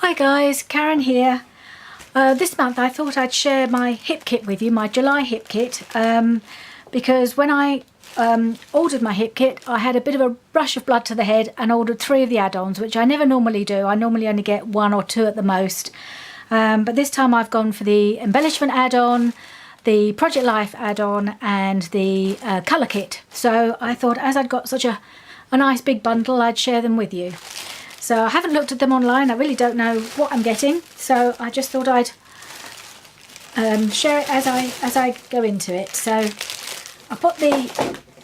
Hi guys, Karen here. This month I thought I'd share my hip kit with you, my July hip kit, because when I ordered my hip kit I had a bit of a rush of blood to the head and ordered 3 of the add-ons, which I never normally do. I normally only get 1 or 2 at the most, but this time I've gone for the embellishment add-on, the Project Life add-on and the colour kit. So I thought, as I'd got such a nice big bundle, I'd share them with you. So I haven't looked at them online, I really don't know what I'm getting, so I just thought I'd share it as I go into it. So I put the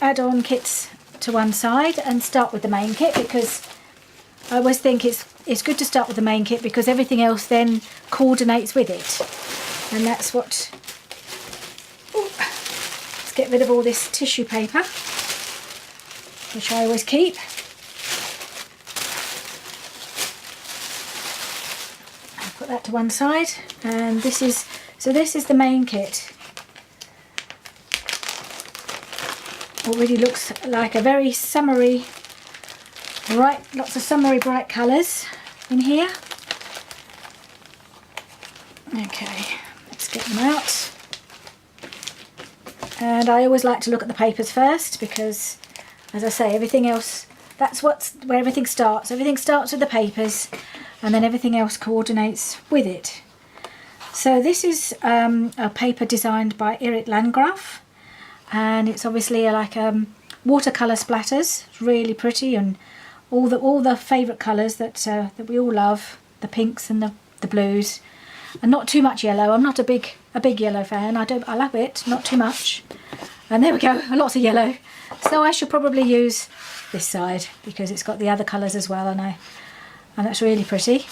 add-on kits to one side and start with the main kit, because I always think it's good to start with the main kit because everything else then coordinates with it. And that's what... Ooh, let's get rid of all this tissue paper, which I always keep. Put that to one side, and this is the main kit. Already looks like a very summery, bright, lots of summery bright colours in here. Okay, let's get them out. And I always like to look at the papers first because, as I say, everything else, that's where everything starts. Everything starts with the papers, and then everything else coordinates with it. So this is a paper designed by Erik Landgraf, and it's obviously like watercolour splatters. It's really pretty, and all the favourite colours that we all love, the pinks and the blues, and not too much yellow. I'm not a big yellow fan. I love it, not too much. And there we go, lots of yellow. So I should probably use this side because it's got the other colours as well, and that's really pretty.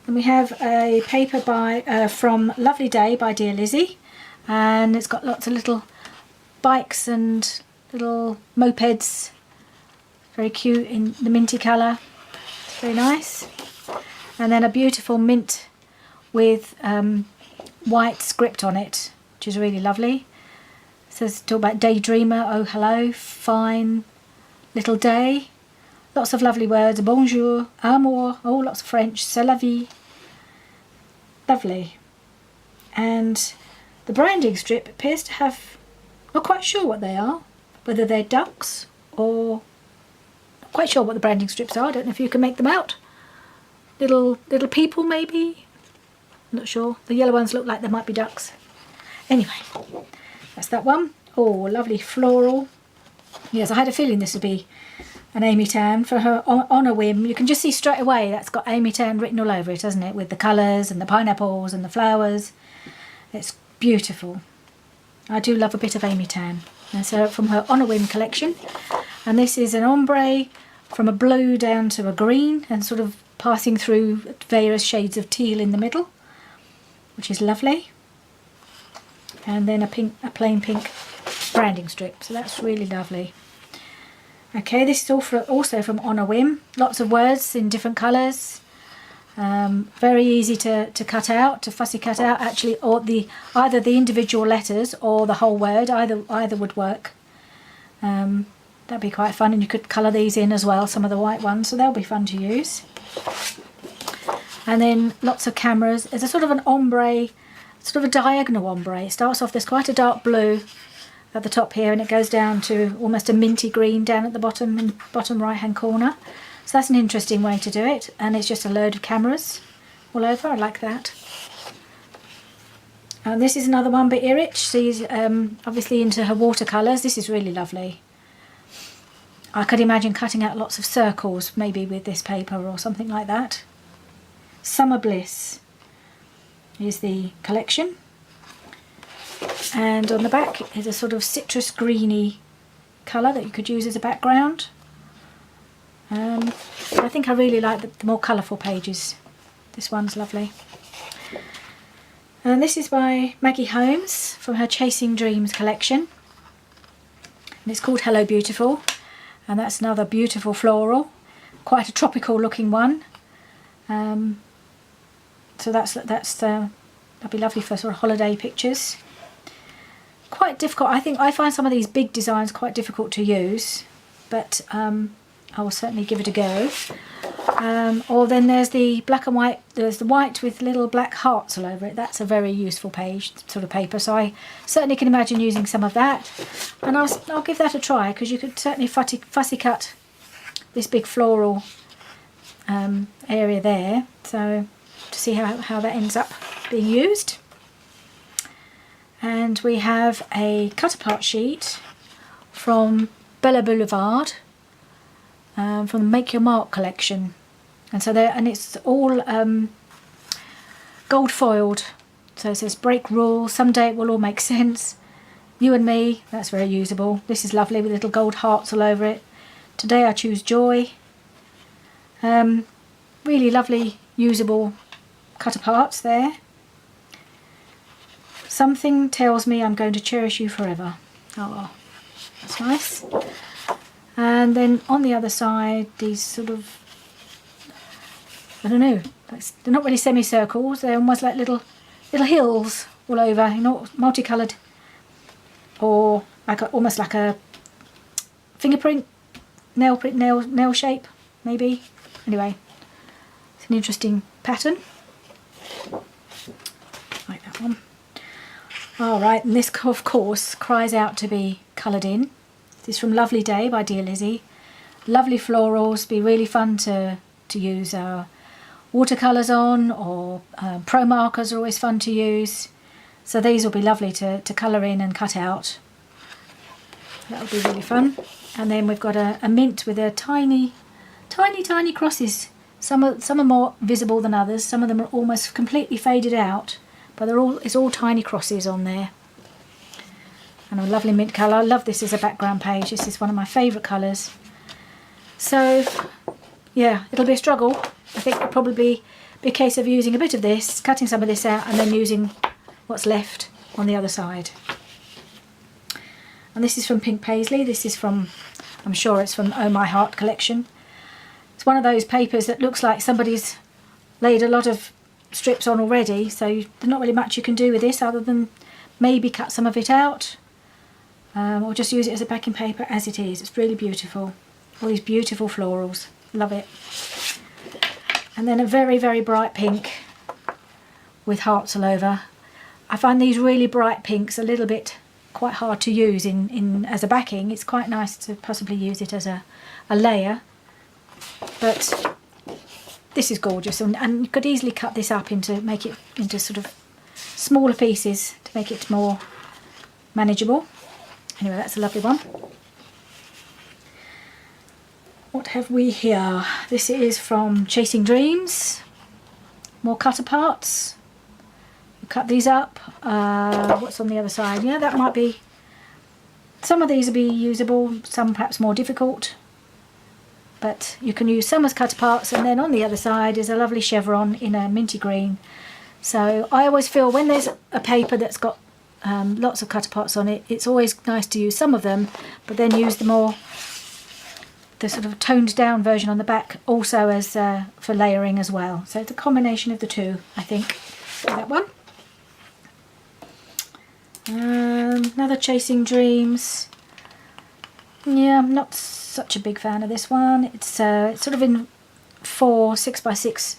And we have a paper from Lovely Day by Dear Lizzie, and it's got lots of little bikes and little mopeds, very cute in the minty colour. It's very nice. And then a beautiful mint with white script on it, which is really lovely. It says, talk about daydreamer, oh hello, fine little day. Lots of lovely words, bonjour, amour, oh lots of French, c'est la vie. Lovely. And the branding strip appears to have, not quite sure what they are, whether they're ducks or, not quite sure what the branding strips are. I don't know if you can make them out. Little people maybe, I'm not sure. The yellow ones look like they might be ducks. Anyway, that's that one. Oh, lovely floral. Yes, I had a feeling this would be an Amy Tan for her on a whim. You can just see straight away that's got Amy Tan written all over it, hasn't it? With the colours and the pineapples and the flowers. It's beautiful. I do love a bit of Amy Tan. And so from her on a whim collection. And this is an ombre from a blue down to a green and sort of passing through various shades of teal in the middle, which is lovely. And then a plain pink branding strip. So that's really lovely. Okay, this is also from On a Whim. Lots of words in different colours. Very easy to cut out, to fussy cut out actually, or either the individual letters or the whole word. Either would work. That'd be quite fun, and you could colour these in as well, some of the white ones, so they'll be fun to use. And then lots of cameras. There's a sort of an ombre, sort of a diagonal ombre. It starts off, there's quite a dark blue at the top here, and it goes down to almost a minty green down at the bottom, in the bottom right hand corner. So that's an interesting way to do it, and it's just a load of cameras all over. I like that. And this is another one by Erik. She's obviously into her watercolours. This is really lovely. I could imagine cutting out lots of circles maybe with this paper or something like that. Summer Bliss is the collection. And on the back is a sort of citrus greeny colour that you could use as a background. I think I really like the more colourful pages. This one's lovely. And this is by Maggie Holmes from her Chasing Dreams collection. And it's called Hello Beautiful. And that's another beautiful floral. Quite a tropical looking one. So that'd be lovely for sort of holiday pictures. Quite difficult. I find some of these big designs quite difficult to use, but I will certainly give it a go. Or then there's the black and white, there's the white with little black hearts all over it. That's a very useful page, sort of paper, so I certainly can imagine using some of that. And I'll give that a try, because you could certainly fussy cut this big floral area there, so to see how that ends up being used. And we have a cut apart sheet from Bella Boulevard, from the Make Your Mark collection, and so it's all gold foiled. So it says break rule, someday it will all make sense, you and me. That's very usable. This is lovely with little gold hearts all over it. Today I choose joy. Really lovely usable cut aparts there. Something tells me I'm going to cherish you forever. Oh, that's nice. And then on the other side, these sort of, I don't know, they're not really semicircles, they're almost like little hills all over, you know, multicoloured, or like almost like a fingerprint, nail shape, maybe. Anyway, it's an interesting pattern. Like that one. Alright, and this of course cries out to be coloured in. This is from Lovely Day by Dear Lizzie. Lovely florals, be really fun to use watercolours on, or pro markers are always fun to use. So these will be lovely to colour in and cut out. That will be really fun. And then we've got a mint with a tiny crosses. Some are more visible than others. Some of them are almost completely faded out, but it's all tiny crosses on there. And a lovely mint colour. I love this as a background page. This is one of my favourite colours. So yeah, it'll be a struggle. I think it'll probably be a case of using a bit of this, cutting some of this out, and then using what's left on the other side. And this is from Pink Paisley. This is from, I'm sure it's from Oh My Heart collection. It's one of those papers that looks like somebody's laid a lot of strips on already, so there's not really much you can do with this other than maybe cut some of it out, or just use it as a backing paper as it is. It's really beautiful. All these beautiful florals. Love it. And then a very, very bright pink with hearts all over. I find these really bright pinks a little bit quite hard to use in as a backing. It's quite nice to possibly use it as a layer, but this is gorgeous, and you could easily cut this up make it into sort of smaller pieces to make it more manageable. Anyway, that's a lovely one. What have we here? This is from Chasing Dreams. More cut aparts. You cut these up. What's on the other side? Yeah, that might be, some of these will be usable, some perhaps more difficult, but you can use some as cut aparts. And then on the other side is a lovely chevron in a minty green. So I always feel when there's a paper that's got lots of cut aparts on it, it's always nice to use some of them, but then use the sort of toned down version on the back also as for layering as well. So it's a combination of the two, I think. That one. Another Chasing Dreams. Yeah, I'm not such a big fan of this one. It's sort of in 4 6x6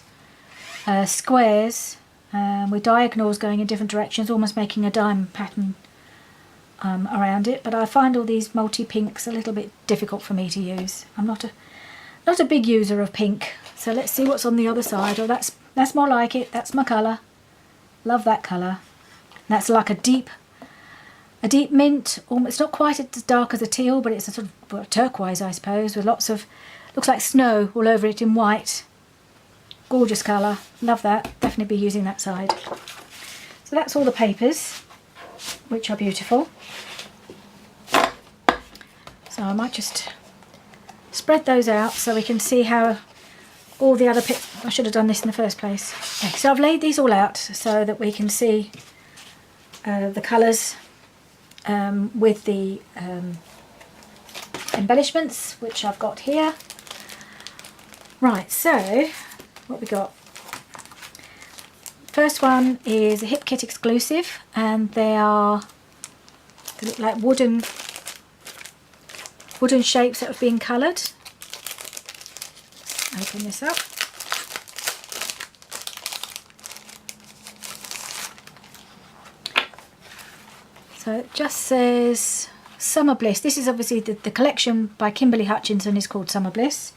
squares with diagonals going in different directions, almost making a dime pattern around it. But I find all these multi-pinks a little bit difficult for me to use. I'm not a big user of pink. So let's see what's on the other side. Oh, that's more like it. That's my colour. Love that colour. That's like a deep mint. It's not quite as dark as a teal, but it's a sort of turquoise, I suppose, with lots of, looks like snow all over it in white. Gorgeous colour. Love that. Definitely be using that side. So that's all the papers, which are beautiful. So I might just spread those out so we can see how all the other I should have done this in the first place. Okay, so I've laid these all out so that we can see the colours with the embellishments, which I've got here. Right, so what we got? First one is a Hip Kit exclusive, and they look like wooden shapes that have been coloured. Open this up. So it just says Summer Bliss. This is obviously the collection by Kimberly Hutchinson is called Summer Bliss.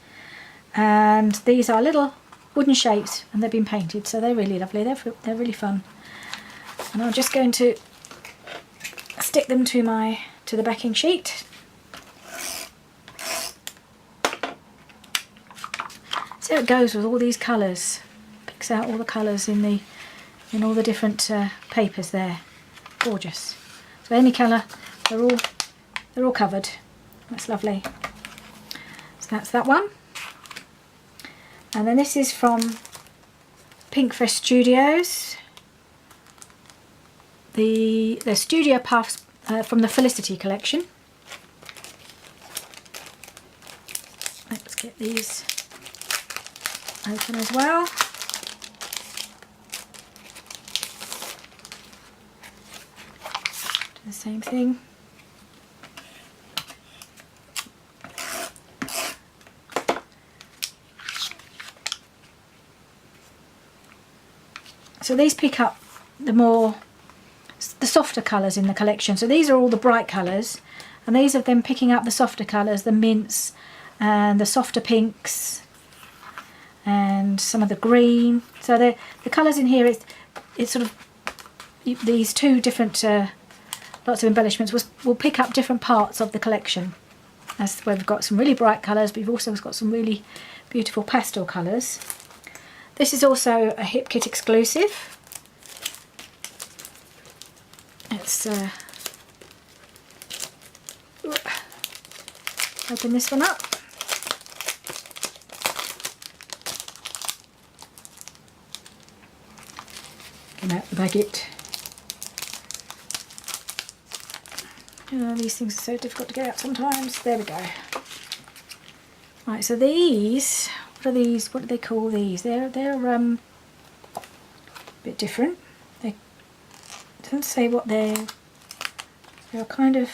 And these are little wooden shapes and they've been painted, so they're really lovely. They're really fun. And I'm just going to stick them to the backing sheet. So it goes with all these colours. Picks out all the colours in all the different papers there. Gorgeous. So any colour, they're all covered. That's lovely. So that's that one. And then this is from Pinkfresh Studios. The Studio Puffs from the Felicity collection. Let's get these open as well. Do the same thing. So these pick up the softer colours in the collection. So these are all the bright colours, and these are them picking up the softer colours, the mints and the softer pinks and some of the green. So the colours in here, it's sort of these two different lots of embellishments will pick up different parts of the collection. That's where we've got some really bright colours, but we've also got some really beautiful pastel colours. This is also a Hip Kit exclusive. Let's open this one up. Come out the baguette. Oh, these things are so difficult to get out sometimes. There we go. Right, so these, what are these? What do they call these? They're a bit different. They don't say what they're kind of.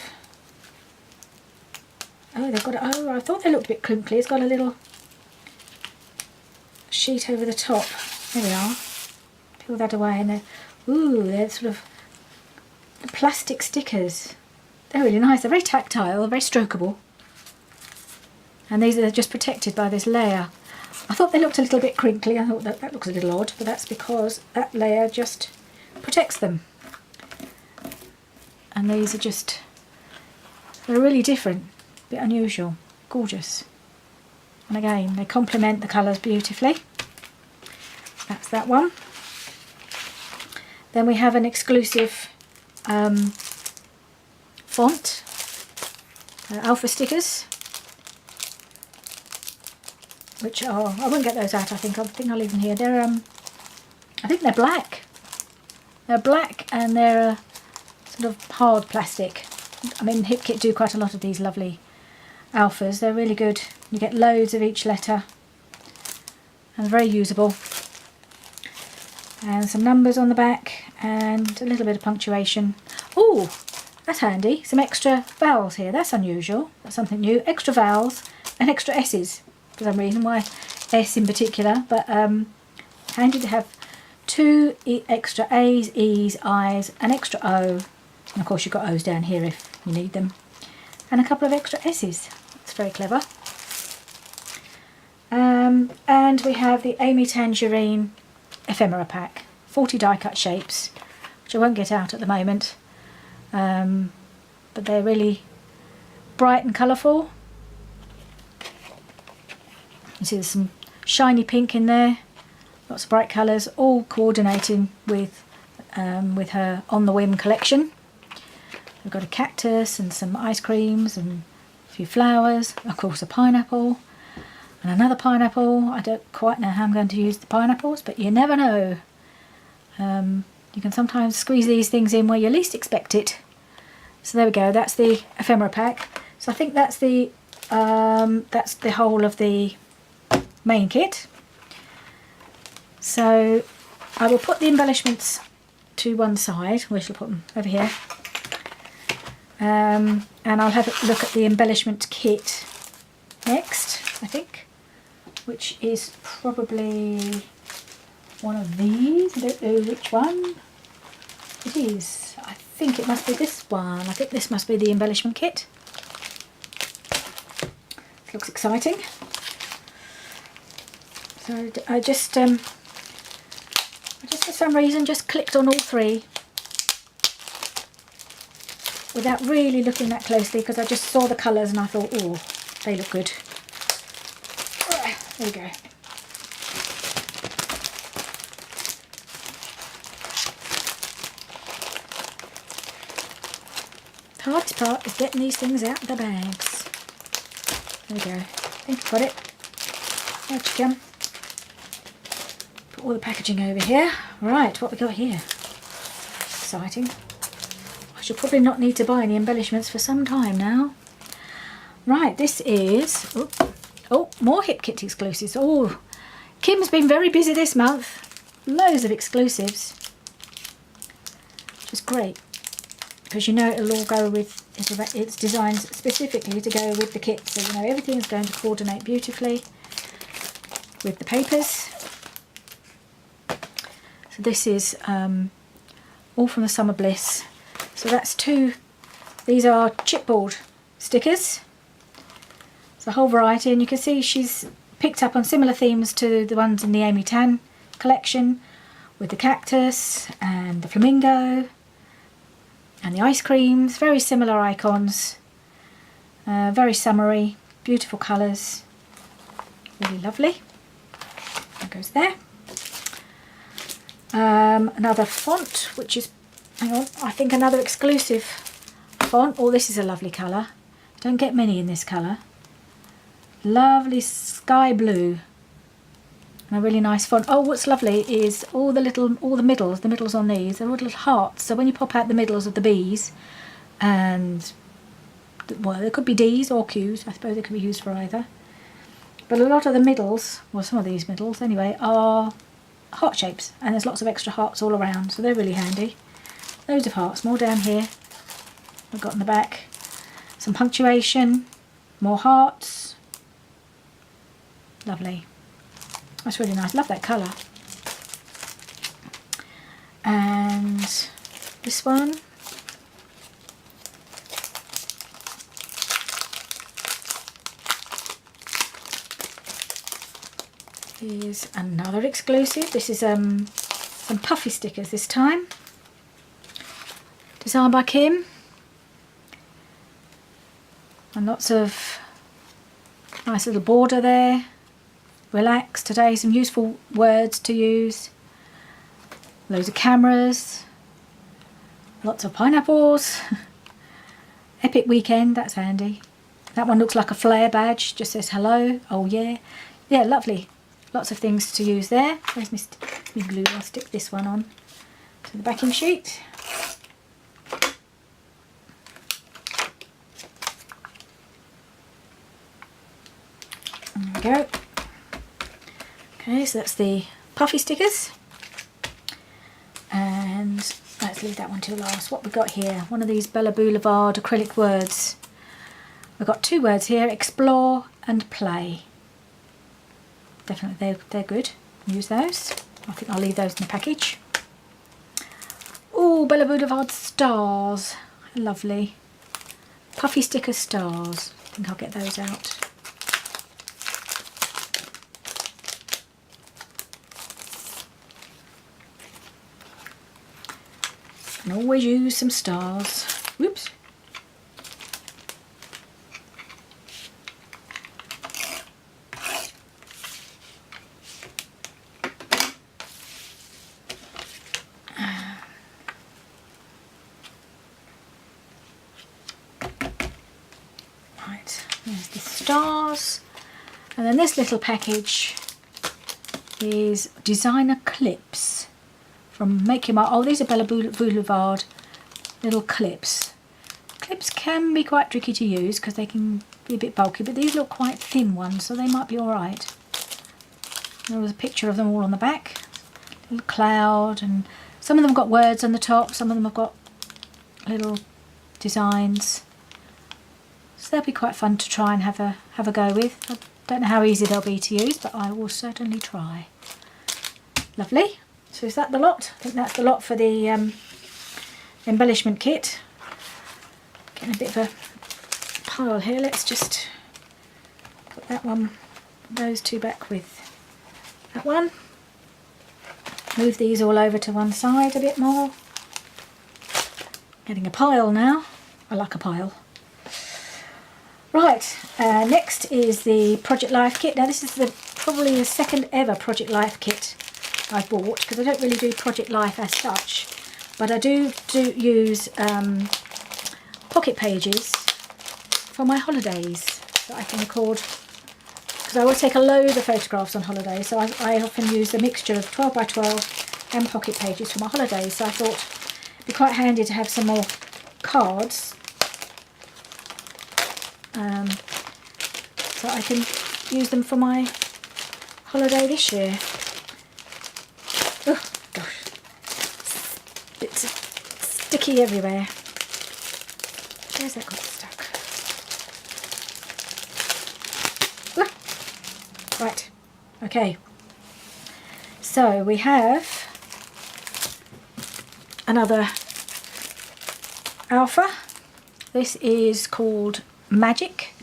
Oh, they've got. Oh, I thought they looked a bit crinkly. It's got a little sheet over the top. There we are. Peel that away, and they're sort of plastic stickers. They're really nice. They're very tactile. They're very strokeable. And these are just protected by this layer. I thought they looked a little bit crinkly. I thought that looks a little odd, but that's because that layer just protects them. And these are just, they're really different, a bit unusual, gorgeous. And again, they complement the colours beautifully. That's that one. Then we have an exclusive font, alpha stickers, which are, I won't get those out. I think I'll leave them here. They're I think they're black. They're black and they're sort of hard plastic. I mean, Hip Kit do quite a lot of these lovely alphas. They're really good. You get loads of each letter and very usable. And some numbers on the back and a little bit of punctuation. Oh, that's handy. Some extra vowels here. That's unusual. That's something new. Extra vowels and extra S's for some reason. Why S in particular? But handy to have two extra A's, E's, I's, an extra O. And of course you've got O's down here if you need them. And a couple of extra S's. That's very clever. And we have the Amy Tangerine ephemera pack. 40 die cut shapes, which I won't get out at the moment. But they're really bright and colourful. You see there's some shiny pink in there. Lots of bright colours, all coordinating with her On the Whim collection. We've got a cactus and some ice creams and a few flowers, of course a pineapple and another pineapple. I don't quite know how I'm going to use the pineapples, but you never know. You can sometimes squeeze these things in where you least expect it. So there we go, that's the ephemera pack. So I think that's the whole of the main kit. So I will put the embellishments to one side. We shall put them over here. And I'll have a look at the embellishment kit next, I think, which is probably one of these. I don't know which one it is. I think it must be this one. I think this must be the embellishment kit. It looks exciting. So I just for some reason just clicked on all three without really looking that closely, because I just saw the colours and I thought, oh, they look good. There we go. The hardest part is getting these things out of the bags. There we go. I think I've got it. There you come. Put all the packaging over here. Right, what we got here? Exciting. I should probably not need to buy any embellishments for some time now. Right, this is... oh, more Hip Kit exclusives. Oh, Kim's been very busy this month. Loads of exclusives. Which is great, because you know it'll all go with... it's designed specifically to go with the kit. So you know everything's going to coordinate beautifully with the papers. So this is all from the Summer Bliss. So that's two, these are chipboard stickers. It's a whole variety, and you can see she's picked up on similar themes to the ones in the Amy Tan collection, with the cactus and the flamingo and the ice creams. Very similar icons, very summery, beautiful colours, really lovely. That goes there. Another font, which is, hang on, I think another exclusive font. Oh, this is a lovely colour. Don't get many in this colour. Lovely sky blue. And a really nice font. Oh, what's lovely is all the middles on these, they're all little hearts. So when you pop out the middles of the B's, and, well, there could be D's or Q's. I suppose they could be used for either. But a lot of the middles, well, some of these middles anyway, are heart shapes, and there's lots of extra hearts all around, so they're really handy. Loads of hearts, more down here. We've got in the back some punctuation, more hearts. Lovely. That's really nice. Love that colour. And this one. Is another exclusive. This is some puffy stickers this time. Designed by Kim. And lots of nice little border there. Relax today, some useful words to use. Loads of cameras. Lots of pineapples. Epic weekend, that's handy. That one looks like a flare badge, just says hello. Oh yeah. Yeah, lovely. Lots of things to use there. There's my glue. I'll stick this one on to the backing sheet. There we go. Okay, so that's the puffy stickers. And let's leave that one till last. What we've got here, one of these Bella Boulevard acrylic words. We've got two words here, explore and play. Definitely they're good. Use those. I think I'll leave those in the package. Oh, Bella Boulevard stars. Lovely. Puffy sticker stars. I think I'll get those out. And always use some stars. Whoops. Right, there's the stars. And then this little package is designer clips from Make Your Mark. Oh, these are Bella Boulevard little clips. Clips can be quite tricky to use because they can be a bit bulky, but these look quite thin ones, so they might be alright. There was a picture of them all on the back. Little cloud, and some of them got words on the top, some of them have got little designs. So they'll be quite fun to try and have a go with. I don't know how easy they'll be to use, but I will certainly try. Lovely. So is that the lot? I think that's the lot for the embellishment kit. Getting a bit of a pile here. Let's just put that one, those two back with that one. Move these all over to one side a bit more. Getting a pile now. I like a pile. Right, next is the Project Life kit. Now this is probably the second ever Project Life kit I've bought, because I don't really do Project Life as such, but I do use pocket pages for my holidays that I can record, because I always take a load of photographs on holiday, so I often use a mixture of 12 by 12 and pocket pages for my holidays. So I thought it'd be quite handy to have some more cards, so I can use them for my holiday this year. Oh gosh, bits sticky everywhere. Where's that got stuck? Ah. Right, okay. So we have another alpha. This is called Magic,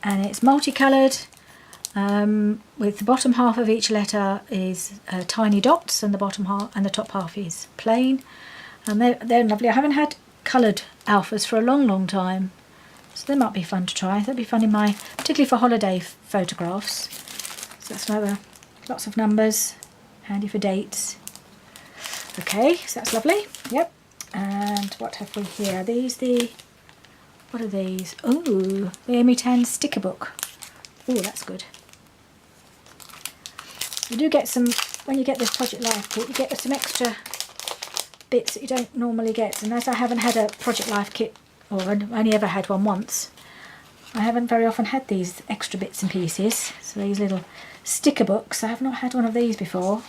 and it's multicoloured, with the bottom half of each letter is tiny dots, and the bottom half and the top half is plain, and they're lovely. I haven't had coloured alphas for a long time, so they might be fun to try. That'd be fun in my, particularly for holiday photographs. So that's another, lots of numbers, handy for dates. Okay, so that's lovely. Yep. And what have we here? What are these? Oh, the Amy Tan sticker book. Oh, that's good. You do get some, when you get this Project Life kit, you get some extra bits that you don't normally get. And as I haven't had a Project Life kit, or only ever had one once, I haven't very often had these extra bits and pieces. So these little sticker books, I have not had one of these before.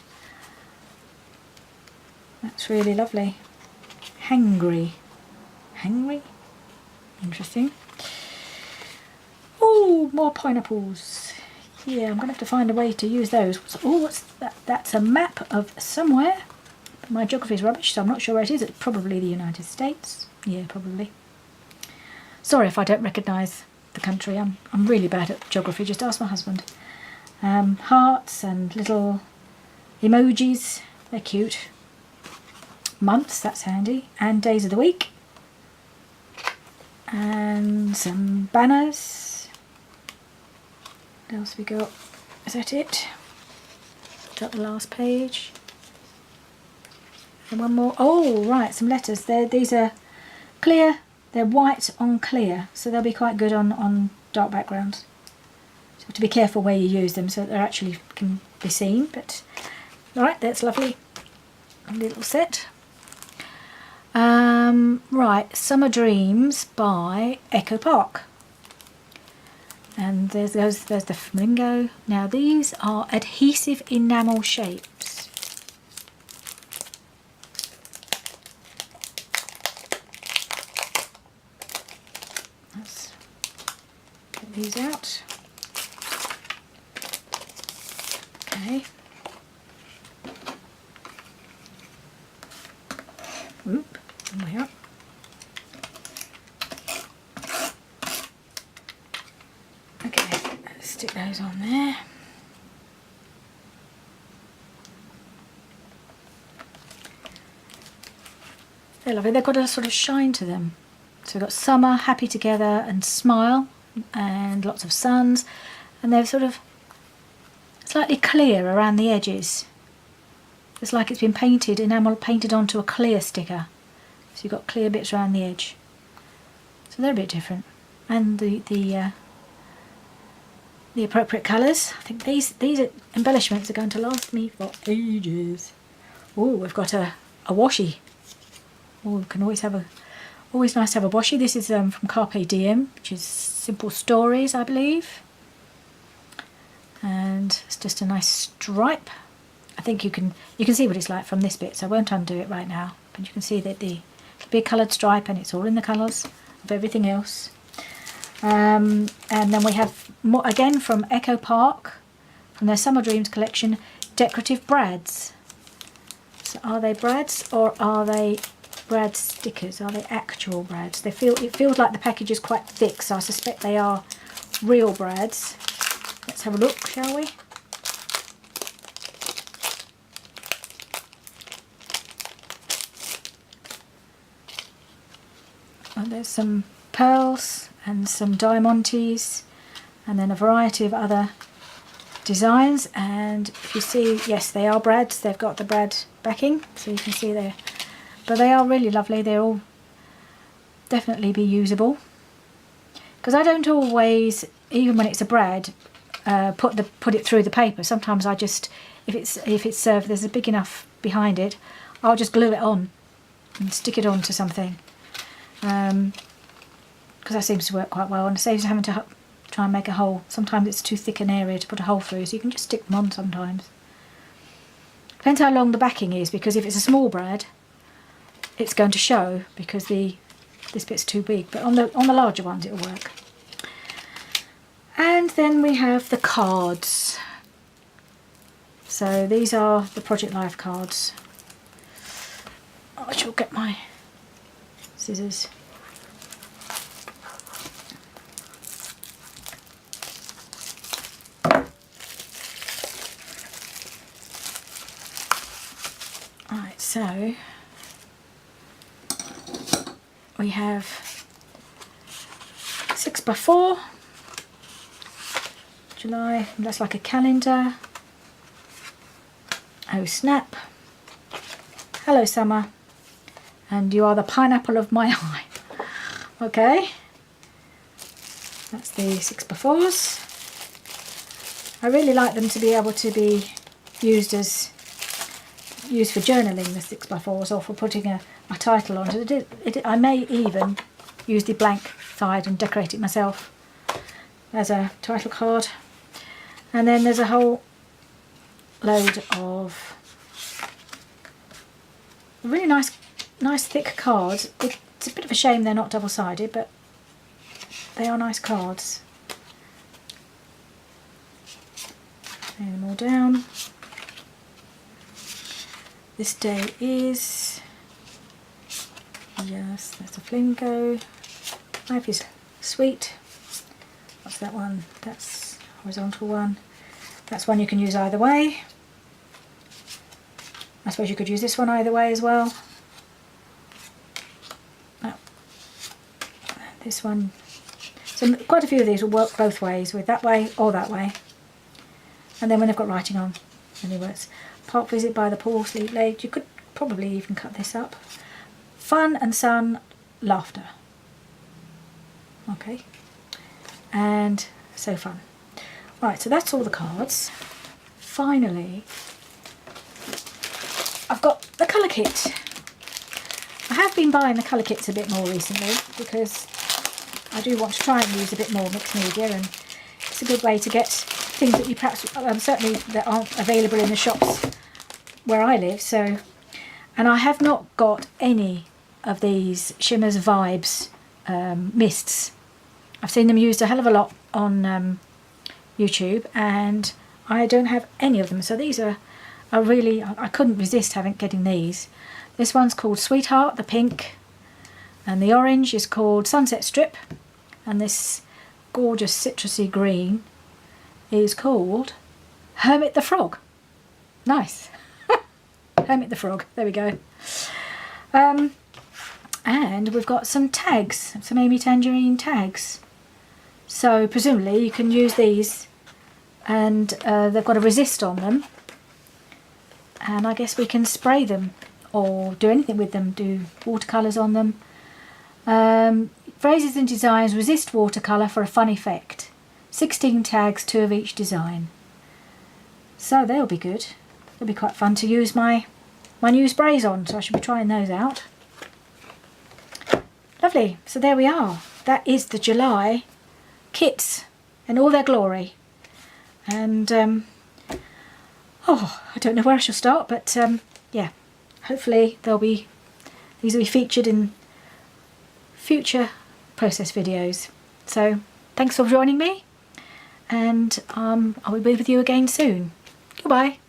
That's really lovely. Hangry. Hangry? Interesting. Oh, more pineapples. Yeah, I'm going to have to find a way to use those. Oh, what's that? That's a map of somewhere. My geography is rubbish, so I'm not sure where it is. It's probably the United States. Yeah, probably. Sorry if I don't recognise the country. I'm really bad at geography. Just ask my husband. Hearts and little emojis. They're cute. Months, that's handy. And days of the week. And some banners. What else have we got? Is that it? Is that the last page? And one more. Oh, right, some letters. These are clear. They're white on clear, so they'll be quite good on dark backgrounds. So you have to be careful where you use them so that they actually can be seen. But all right, that's lovely. A little set. Right, Summer Dreams by Echo Park. And there's the flamingo. Now these are adhesive enamel shapes. Let's get these out. Okay. Oop, way up. Okay, let's stick those on there. They're lovely. They've got a sort of shine to them. So we've got summer, happy together, and smile, and lots of suns, and they're sort of slightly clear around the edges. It's like it's been painted, enamel painted onto a clear sticker. So you've got clear bits around the edge. So they're a bit different. And the appropriate colours. I think these embellishments are going to last me for ages. Oh, we've got a washi. Oh, we can always nice to have a washi. This is from Carpe Diem, which is Simple Stories, I believe. And it's just a nice stripe. I think you can see what it's like from this bit, so I won't undo it right now. But you can see that it'll be a coloured stripe, and it's all in the colours of everything else. And then we have more again from Echo Park, from their Summer Dreams collection, decorative brads. So are they brads or are they brad stickers. Are they actual brads? It feels like the package is quite thick, so I suspect they are real brads. Let's have a look, shall we? Oh, there's some pearls and some diamantes, and then a variety of other designs. And if you see, yes, they are brads. They've got the brad backing, so you can see there. But they are really lovely. They'll all definitely be usable. Because I don't always, even when it's a brad, put it through the paper. Sometimes I just, if it's there's a big enough behind it, I'll just glue it on and stick it onto something. Because that seems to work quite well, and it saves having to try and make a hole. Sometimes it's too thick an area to put a hole through, so you can just stick them on sometimes. Depends how long the backing is, because if it's a small brad, it's going to show because this bit's too big, but on the larger ones it'll work. And then we have the cards. So these are the Project Life cards. I shall get my scissors. Right, so we have 6x4, July, that's like a calendar. Oh snap, hello summer, and you are the pineapple of my eye. Okay, that's the 6x4s. I really like them to be able to be used for journaling, the 6x4s, or for putting a title on it. I may even use the blank side and decorate it myself as a title card. And then there's a whole load of really nice thick cards. It's a bit of a shame they're not double-sided, but they are nice cards. Lay them all down. This day is, yes, that's a flamingo. Life is sweet. What's that one? That's horizontal one. That's one you can use either way. I suppose you could use this one either way as well. Oh. This one. So quite a few of these will work both ways, with that way or that way. And then when they've got writing on, then it works. Park visit by the pool, sleep late. You could probably even cut this up. Fun and sun, laughter. Okay. And so fun. Right, so that's all the cards. Finally, I've got the colour kit. I have been buying the colour kits a bit more recently because I do want to try and use a bit more mixed media, and it's a good way to get things that you perhaps, certainly that aren't available in the shops where I live. So, and I have not got any of these Shimmers Vibes mists. I've seen them used a hell of a lot on YouTube, and I don't have any of them. So these are really, I couldn't resist getting these. This one's called Sweetheart, the pink, and the orange is called Sunset Strip, and this gorgeous citrusy green is called Hermit the Frog. Nice. Hermit the Frog, there we go. And we've got some tags, some Amy Tangerine tags. So presumably you can use these, and they've got a resist on them, and I guess we can spray them or do anything with them, do watercolours on them. Phrases and designs, resist watercolour for a fun effect. 16 tags, 2 of each design. So they'll be good. It'll be quite fun to use my new sprays on, so I should be trying those out. Lovely, so there we are. That is the July kits in all their glory. And I don't know where I shall start, but yeah, hopefully these will be featured in future process videos. So thanks for joining me, and I will be with you again soon. Goodbye.